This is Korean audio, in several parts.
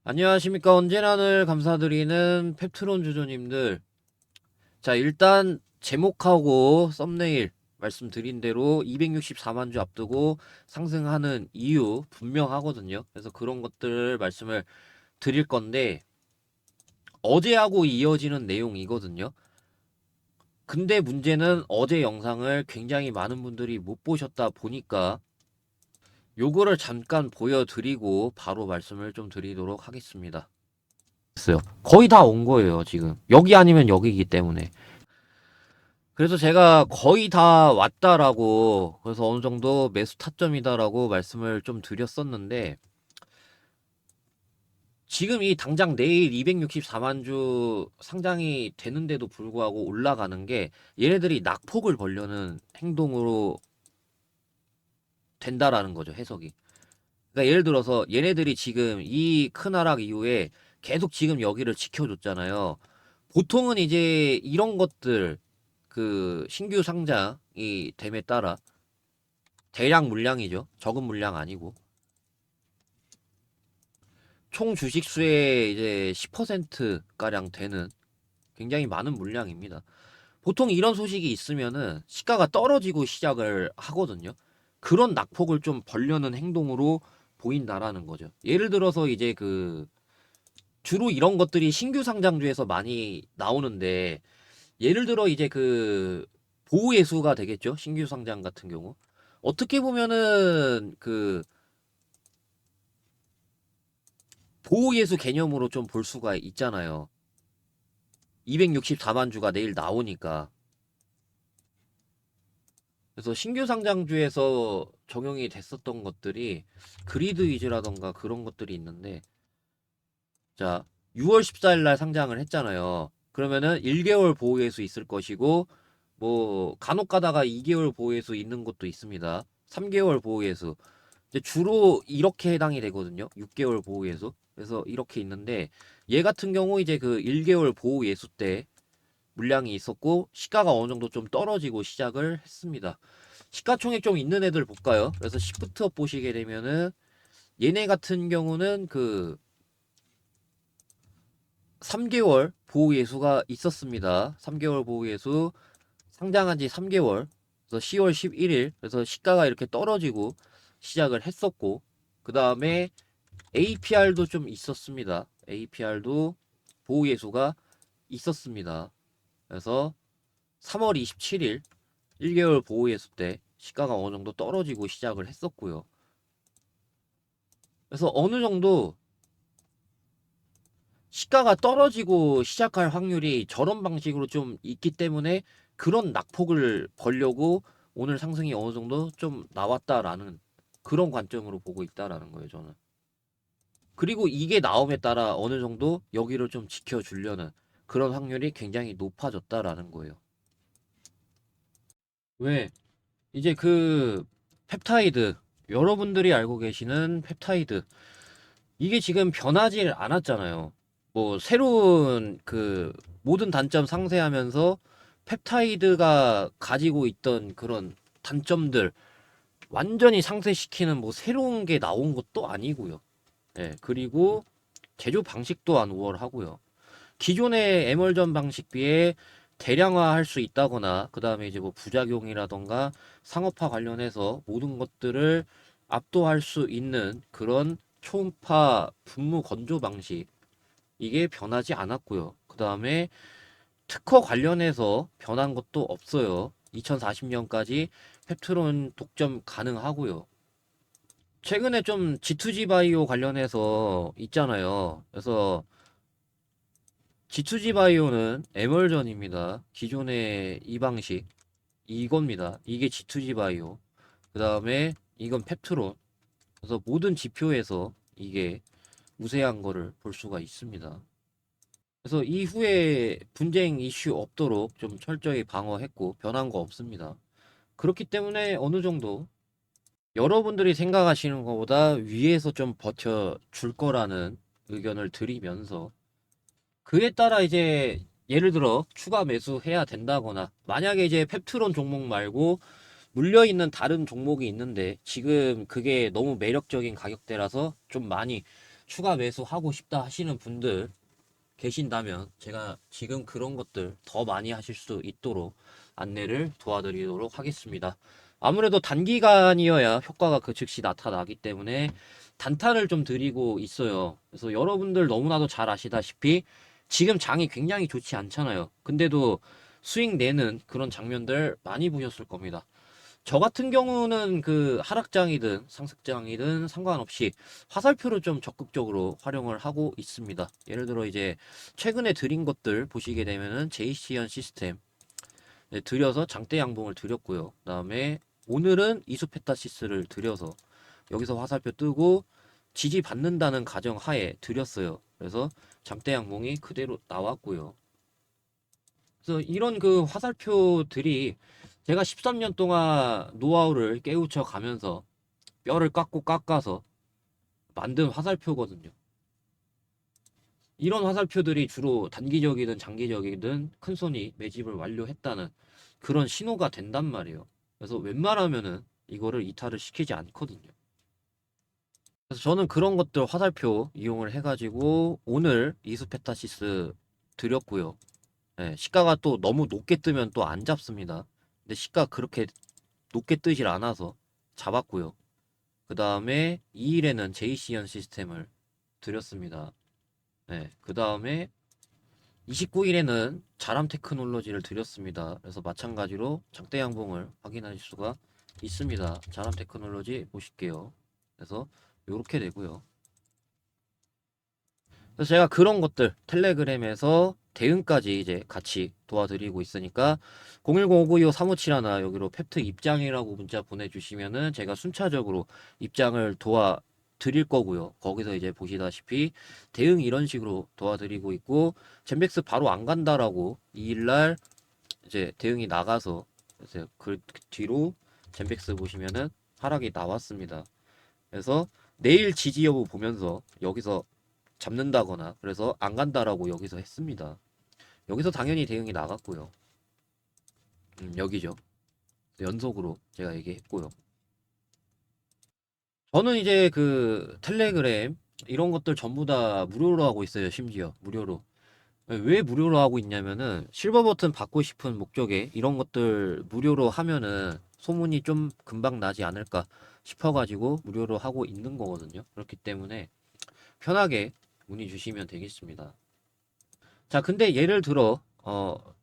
안녕하십니까. 언제나늘 감사드리는 펩트론 주주님들. 자, 일단 제목하고 썸네일 말씀드린 대로 264만 주 앞두고 상승하는 이유 분명하거든요. 그래서 그런 것들 말씀을 드릴 건데, 어제하고 이어지는 내용이거든요. 근데 문제는 어제 영상을 굉장히 많은 분들이 못 보셨다 보니까 요거를 잠깐 보여드리고 바로 말씀을 좀 드리도록 하겠습니다. 됐어요. 거의 다 온 거예요, 지금. 여기 아니면 여기이기 때문에. 그래서 제가 거의 다 왔다라고, 그래서 어느 정도 매수 타점이다라고 말씀을 좀 드렸었는데, 지금 이 당장 내일 264만 주 상장이 되는데도 불구하고 올라가는 게 얘네들이 낙폭을 벌려는 행동으로 된다라는 거죠, 해석이. 그러니까 예를 들어서 얘네들이 지금 이 큰 하락 이후에 계속 지금 여기를 지켜줬잖아요. 보통은 이제 이런 것들 그 신규 상장이 됨에 따라 대량 물량이죠. 적은 물량 아니고 총 주식 수의 이제 10% 가량 되는 굉장히 많은 물량입니다. 보통 이런 소식이 있으면은 시가가 떨어지고 시작을 하거든요. 그런 낙폭을 좀 벌려는 행동으로 보인다라는 거죠. 예를 들어서 이제 그 주로 이런 것들이 신규 상장주에서 많이 나오는데, 예를 들어 이제 그 보호예수가 되겠죠. 신규 상장 같은 경우. 어떻게 보면은 그 보호예수 개념으로 좀 볼 수가 있잖아요. 264만 주가 내일 나오니까. 그래서 신규 상장주에서 적용이 됐었던 것들이 그리드 위즈라던가 그런 것들이 있는데, 자, 6월 14일 날 상장을 했잖아요. 그러면은 1개월 보호예수 있을 것이고, 뭐 간혹 가다가 2개월 보호예수 있는 것도 있습니다. 3개월 보호예수. 이제 주로 이렇게 해당이 되거든요. 6개월 보호예수. 그래서 이렇게 있는데, 얘 같은 경우 이제 그 1개월 보호예수 때 물량이 있었고 시가가 어느 정도 좀 떨어지고 시작을 했습니다. 시가총액 좀 있는 애들 볼까요? 그래서 시프트업 보시게 되면은 얘네 같은 경우는 그 3개월 보호예수가 있었습니다. 3개월 보호예수 상장한 지 3개월. 그래서 10월 11일. 그래서 시가가 이렇게 떨어지고 시작을 했었고, 그 다음에 APR도 좀 있었습니다. APR도 보호예수가 있었습니다. 그래서 3월 27일 1개월 보호예수 때 시가가 어느 정도 떨어지고 시작을 했었고요. 그래서 어느 정도 시가가 떨어지고 시작할 확률이 저런 방식으로 좀 있기 때문에 그런 낙폭을 벌려고 오늘 상승이 어느 정도 좀 나왔다라는 그런 관점으로 보고 있다라는 거예요, 저는. 그리고 이게 나옴에 따라 어느 정도 여기를 좀 지켜주려는 그런 확률이 굉장히 높아졌다라는 거예요. 왜? 이제 그 펩타이드, 여러분들이 알고 계시는 펩타이드, 이게 지금 변하지 않았잖아요. 뭐 새로운 그 모든 단점 상쇄하면서 펩타이드가 가지고 있던 그런 단점들 완전히 상쇄시키는 뭐 새로운 게 나온 것도 아니고요. 예, 그리고 제조 방식도 안 우월하고요. 기존의 에멀전 방식 비해 대량화할 수 있다거나, 그 다음에 이제 뭐 부작용이라던가 상업화 관련해서 모든 것들을 압도할 수 있는 그런 초음파 분무 건조 방식, 이게 변하지 않았고요. 그 다음에 특허 관련해서 변한 것도 없어요. 2040년까지 펩트론 독점 가능하고요. 최근에 좀 G2G 바이오 관련해서 있잖아요. 그래서 G2G 바이오는 에멀전입니다. 기존의 이 방식 이겁니다. 이게 G2G 바이오. 그 다음에 이건 펩트론. 그래서 모든 지표에서 이게 우세한 거를 볼 수가 있습니다. 그래서 이후에 분쟁 이슈 없도록 좀 철저히 방어했고 변한 거 없습니다. 그렇기 때문에 어느 정도 여러분들이 생각하시는 것보다 위에서 좀 버텨줄 거라는 의견을 드리면서, 그에 따라 이제 예를 들어 추가 매수해야 된다거나, 만약에 이제 펩트론 종목 말고 물려있는 다른 종목이 있는데 지금 그게 너무 매력적인 가격대라서 좀 많이 추가 매수하고 싶다 하시는 분들 계신다면 제가 지금 그런 것들 더 많이 하실 수 있도록 안내를 도와드리도록 하겠습니다. 아무래도 단기간이어야 효과가 그 즉시 나타나기 때문에 단타를 좀 드리고 있어요. 그래서 여러분들 너무나도 잘 아시다시피 지금 장이 굉장히 좋지 않잖아요. 근데도 수익 내는 그런 장면들 많이 보셨을 겁니다. 저 같은 경우는 그 하락장이든 상승장이든 상관없이 화살표를 좀 적극적으로 활용을 하고 있습니다. 예를 들어 이제 최근에 드린 것들 보시게 되면은 제이시언 시스템 들여서 장대 양봉을 드렸고요. 그다음에 오늘은 이수페타시스를 들여서 여기서 화살표 뜨고 지지 받는다는 가정 하에 드렸어요. 그래서 장대 양봉이 그대로 나왔고요. 그래서 이런 그 화살표들이 제가 13년 동안 노하우를 깨우쳐 가면서 뼈를 깎아서 만든 화살표거든요. 이런 화살표들이 주로 단기적이든 장기적이든 큰손이 매집을 완료했다는 그런 신호가 된단 말이에요. 그래서 웬만하면은 이거를 이탈을 시키지 않거든요. 그래서 저는 그런 것들 화살표 이용을 해가지고 오늘 이수페타시스 드렸고요. 예, 시가가 또 너무 높게 뜨면 또 안 잡습니다. 근데 시가 그렇게 높게 뜨질 않아서 잡았고요. 그 다음에 2일에는 제이시언 시스템을 드렸습니다. 네, 그 다음에 29일에는 자람 테크놀로지를 드렸습니다. 그래서 마찬가지로 장대 양봉을 확인하실 수가 있습니다. 자람 테크놀로지 보실게요. 그래서 이렇게 되고요. 그래서 제가 그런 것들 텔레그램에서 대응까지 이제 같이 도와드리고 있으니까 010-5925-3571 여기로 펩트 입장이라고 문자 보내주시면은 제가 순차적으로 입장을 도와드릴 거고요. 거기서 이제 보시다시피 대응 이런 식으로 도와드리고 있고 젠백스 바로 안 간다라고 2일날 이제 대응이 나가서 이제 그 뒤로 젠백스 보시면은 하락이 나왔습니다. 그래서 내일 지지 여부 보면서 여기서 잡는다거나 그래서 안 간다라고 여기서 했습니다. 여기서 당연히 대응이 나갔고요. 여기죠. 연속으로 제가 얘기했고요. 저는 이제 그 텔레그램 이런 것들 전부 다 무료로 하고 있어요. 심지어 무료로. 왜 무료로 하고 있냐면은 실버 버튼 받고 싶은 목적에 이런 것들 무료로 하면은 소문이 좀 금방 나지 않을까 싶어가지고 무료로 하고 있는 거거든요. 그렇기 때문에 편하게 문의 주시면 되겠습니다. 자, 근데 예를 들어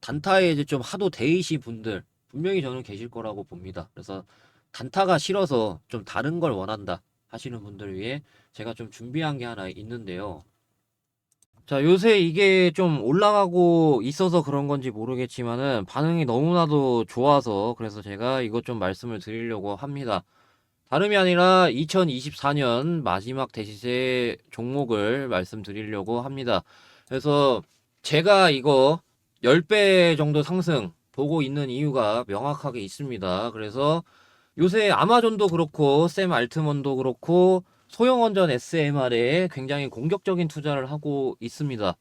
단타에 이제 좀 하도 데이시 분들 분명히 저는 계실 거라고 봅니다. 그래서 단타가 싫어서 좀 다른 걸 원한다 하시는 분들을 위해 제가 좀 준비한 게 하나 있는데요. 자, 요새 이게 좀 올라가고 있어서 그런 건지 모르겠지만은 반응이 너무나도 좋아서 그래서 제가 이것 좀 말씀을 드리려고 합니다. 다름이 아니라 2024년 마지막 대시세 종목을 말씀드리려고 합니다. 그래서 제가 이거 10배 정도 상승 보고 있는 이유가 명확하게 있습니다. 그래서 요새 아마존도 그렇고 샘 알트먼도 그렇고 소형원전 SMR에 굉장히 공격적인 투자를 하고 있습니다.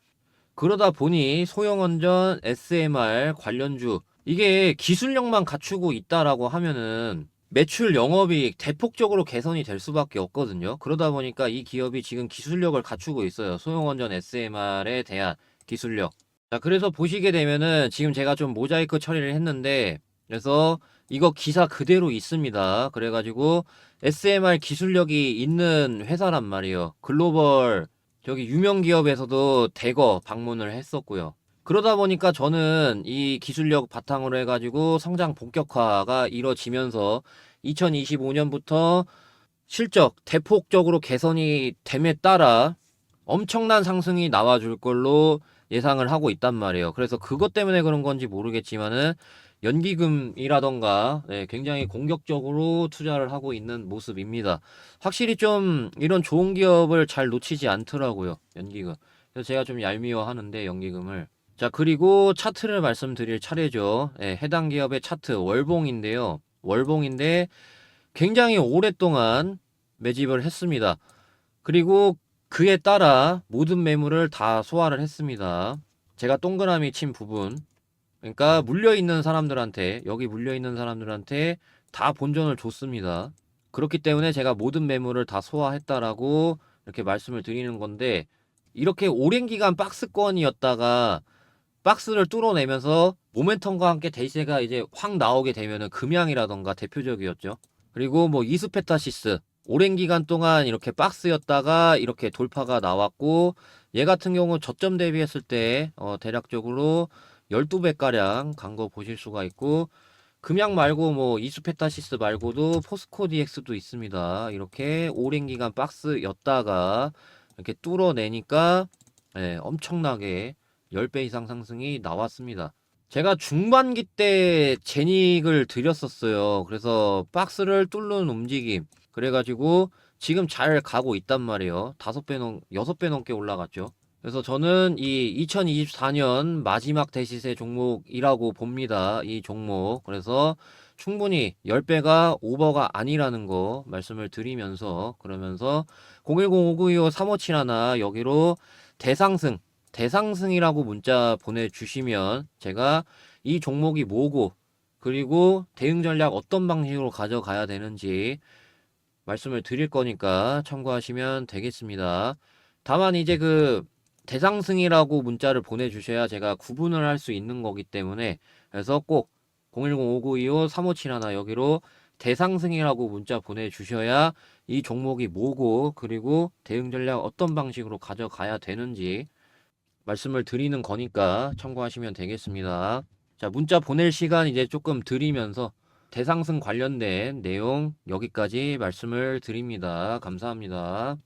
그러다 보니 소형원전 SMR 관련주 이게 기술력만 갖추고 있다라고 하면은 매출 영업이익 대폭적으로 개선이 될 수밖에 없거든요. 그러다 보니까 이 기업이 지금 기술력을 갖추고 있어요. 소형원전 SMR에 대한 기술력. 자, 그래서 보시게 되면은 지금 제가 좀 모자이크 처리를 했는데 그래서 이거 기사 그대로 있습니다. 그래가지고 SMR 기술력이 있는 회사란 말이에요. 글로벌 저기 유명 기업에서도 대거 방문을 했었고요. 그러다 보니까 저는 이 기술력 바탕으로 해가지고 성장 본격화가 이뤄지면서 2025년부터 실적 대폭적으로 개선이 됨에 따라 엄청난 상승이 나와줄 걸로 예상을 하고 있단 말이에요. 그래서 그것 때문에 그런 건지 모르겠지만은 연기금이라던가 굉장히 공격적으로 투자를 하고 있는 모습입니다. 확실히 좀 이런 좋은 기업을 잘 놓치지 않더라고요. 연기금. 그래서 제가 좀 얄미워하는데 연기금을. 자, 그리고 차트를 말씀드릴 차례죠. 해당 기업의 차트 월봉인데요. 월봉인데 굉장히 오랫동안 매집을 했습니다. 그리고 그에 따라 모든 매물을 다 소화를 했습니다. 제가 동그라미 친 부분, 그러니까 물려있는 사람들한테, 여기 물려있는 사람들한테 다 본전을 줬습니다. 그렇기 때문에 제가 모든 매물을 다 소화했다라고 이렇게 말씀을 드리는 건데, 이렇게 오랜 기간 박스권이었다가 박스를 뚫어내면서 모멘텀과 함께 대세가 이제 확 나오게 되면은 금양이라던가 대표적이었죠. 그리고 뭐 이스페타시스 오랜 기간 동안 이렇게 박스였다가 이렇게 돌파가 나왔고, 얘 같은 경우 저점 대비했을 때 대략적으로 12배가량 간 거 보실 수가 있고, 금양 말고 뭐 이스페타시스 말고도 포스코 DX도 있습니다. 이렇게 오랜 기간 박스였다가 이렇게 뚫어내니까 엄청나게 10배 이상 상승이 나왔습니다. 제가 중반기 때 제닉을 드렸었어요. 그래서 박스를 뚫는 움직임. 그래가지고 지금 잘 가고 있단 말이에요. 6배 넘게 올라갔죠. 그래서 저는 이 2024년 마지막 대시세 종목이라고 봅니다. 이 종목. 그래서 충분히 10배가 오버가 아니라는 거 말씀을 드리면서, 그러면서 010-5925-3571 여기로 대상승이라고 문자 보내주시면 제가 이 종목이 뭐고, 그리고 대응 전략 어떤 방식으로 가져가야 되는지 말씀을 드릴 거니까 참고하시면 되겠습니다. 다만 이제 그 대상승이라고 문자를 보내주셔야 제가 구분을 할 수 있는 거기 때문에, 그래서 꼭 010-5925-3571 여기로 대상승이라고 문자 보내주셔야 이 종목이 뭐고, 그리고 대응 전략 어떤 방식으로 가져가야 되는지 말씀을 드리는 거니까 참고하시면 되겠습니다. 자, 문자 보낼 시간 이제 조금 드리면서 대상승 관련된 내용 여기까지 말씀을 드립니다. 감사합니다.